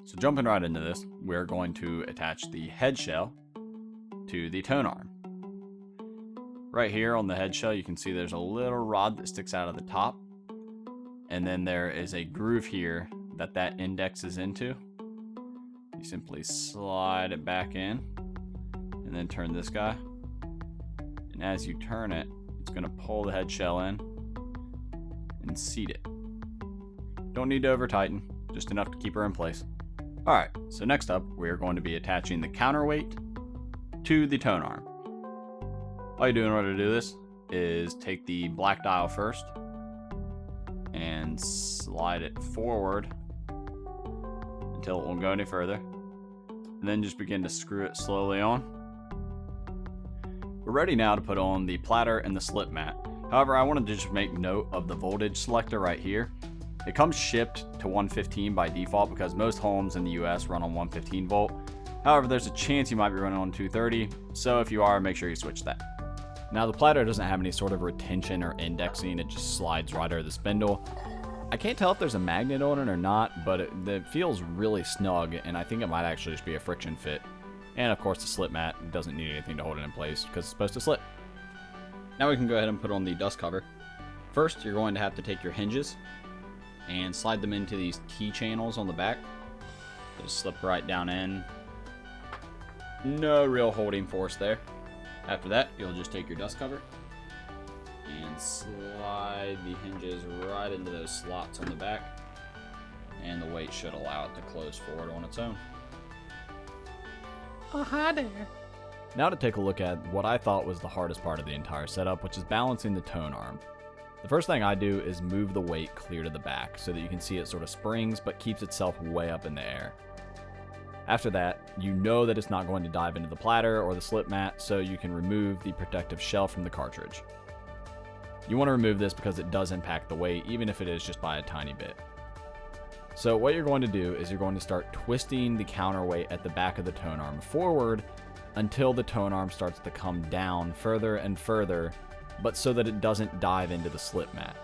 So jumping right into this, we're going to attach the head shell to the tone arm. Right here on the head shell, you can see there's a little rod that sticks out of the top. And then there is a groove here that indexes into. You simply slide it back in and then turn this guy. And as you turn it, it's going to pull the head shell in and seat it. Don't need to over tighten, just enough to keep her in place. Alright, so next up, we're going to be attaching the counterweight to the tone arm. All you do in order to do this is take the black dial first and slide it forward until it won't go any further. And then just begin to screw it slowly on. We're ready now to put on the platter and the slip mat. However, I wanted to just make note of the voltage selector right here. It comes shipped to 115 by default because most homes in the US run on 115 volt. However, there's a chance you might be running on 230, so if you are, make sure you switch that. Now the platter doesn't have any sort of retention or indexing, it just slides right over the spindle. I can't tell if there's a magnet on it or not, but it feels really snug, and I think it might actually just be a friction fit. And of course the slip mat doesn't need anything to hold it in place because it's supposed to slip. Now we can go ahead and put on the dust cover. First, you're going to have to take your hinges and slide them into these key channels on the back. Just slip right down in. No real holding force there. After that, you'll just take your dust cover and slide the hinges right into those slots on the back, and the weight should allow it to close forward on its own. Oh, hi there. Now to take a look at what I thought was the hardest part of the entire setup, which is balancing the tone arm. The first thing I do is move the weight clear to the back so that you can see it sort of springs but keeps itself way up in the air. After that, you know that it's not going to dive into the platter or the slip mat, so you can remove the protective shell from the cartridge. You want to remove this because it does impact the weight, even if it is just by a tiny bit. So what you're going to do is you're going to start twisting the counterweight at the back of the tone arm forward until the tone arm starts to come down further and further, but so that it doesn't dive into the slip mat.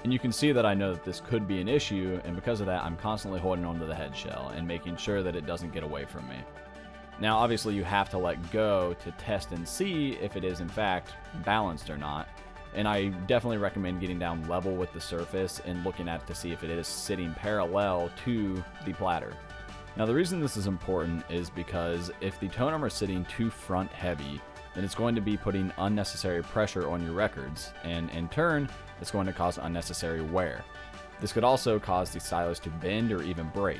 And you can see that I know that this could be an issue, and because of that, I'm constantly holding onto the head shell and making sure that it doesn't get away from me. Now, obviously, you have to let go to test and see if it is in fact balanced or not. And I definitely recommend getting down level with the surface and looking at it to see if it is sitting parallel to the platter. Now, the reason this is important is because if the tone arm is sitting too front heavy, then it's going to be putting unnecessary pressure on your records, and in turn, it's going to cause unnecessary wear. This could also cause the stylus to bend or even break.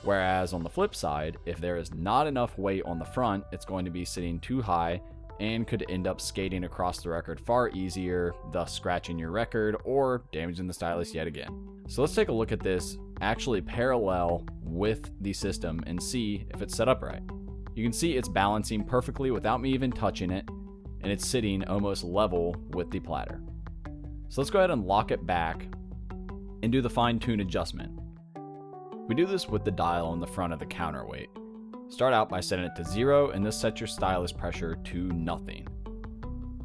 Whereas on the flip side, if there is not enough weight on the front, it's going to be sitting too high and could end up skating across the record far easier, thus scratching your record or damaging the stylus yet again. So let's take a look at this actually parallel with the system and see if it's set up right. You can see it's balancing perfectly without me even touching it, and it's sitting almost level with the platter. So let's go ahead and lock it back and do the fine-tune adjustment. We do this with the dial on the front of the counterweight. Start out by setting it to 0, and this sets your stylus pressure to nothing.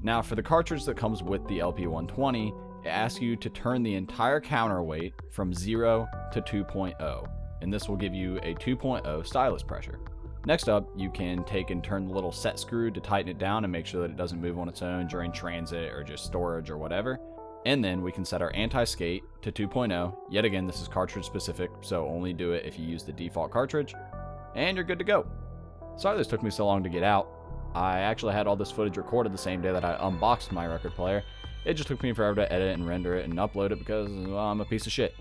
Now for the cartridge that comes with the LP120, it asks you to turn the entire counterweight from 0 to 2.0, and this will give you a 2.0 stylus pressure. Next up, you can take and turn the little set screw to tighten it down and make sure that it doesn't move on its own during transit or just storage or whatever. And then we can set our anti-skate to 2.0. Yet again, this is cartridge specific, so only do it if you use the default cartridge, and you're good to go. Sorry this took me so long to get out. I actually had all this footage recorded the same day that I unboxed my record player. It just took me forever to edit and render it and upload it because, well, I'm a piece of shit.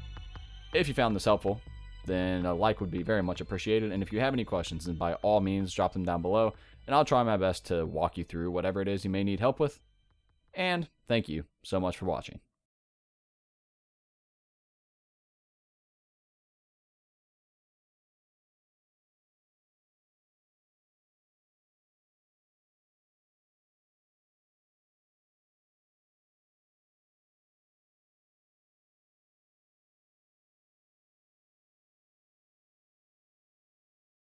If you found this helpful, then a like would be very much appreciated. And if you have any questions, then by all means, drop them down below, and I'll try my best to walk you through whatever it is you may need help with. And thank you so much for watching.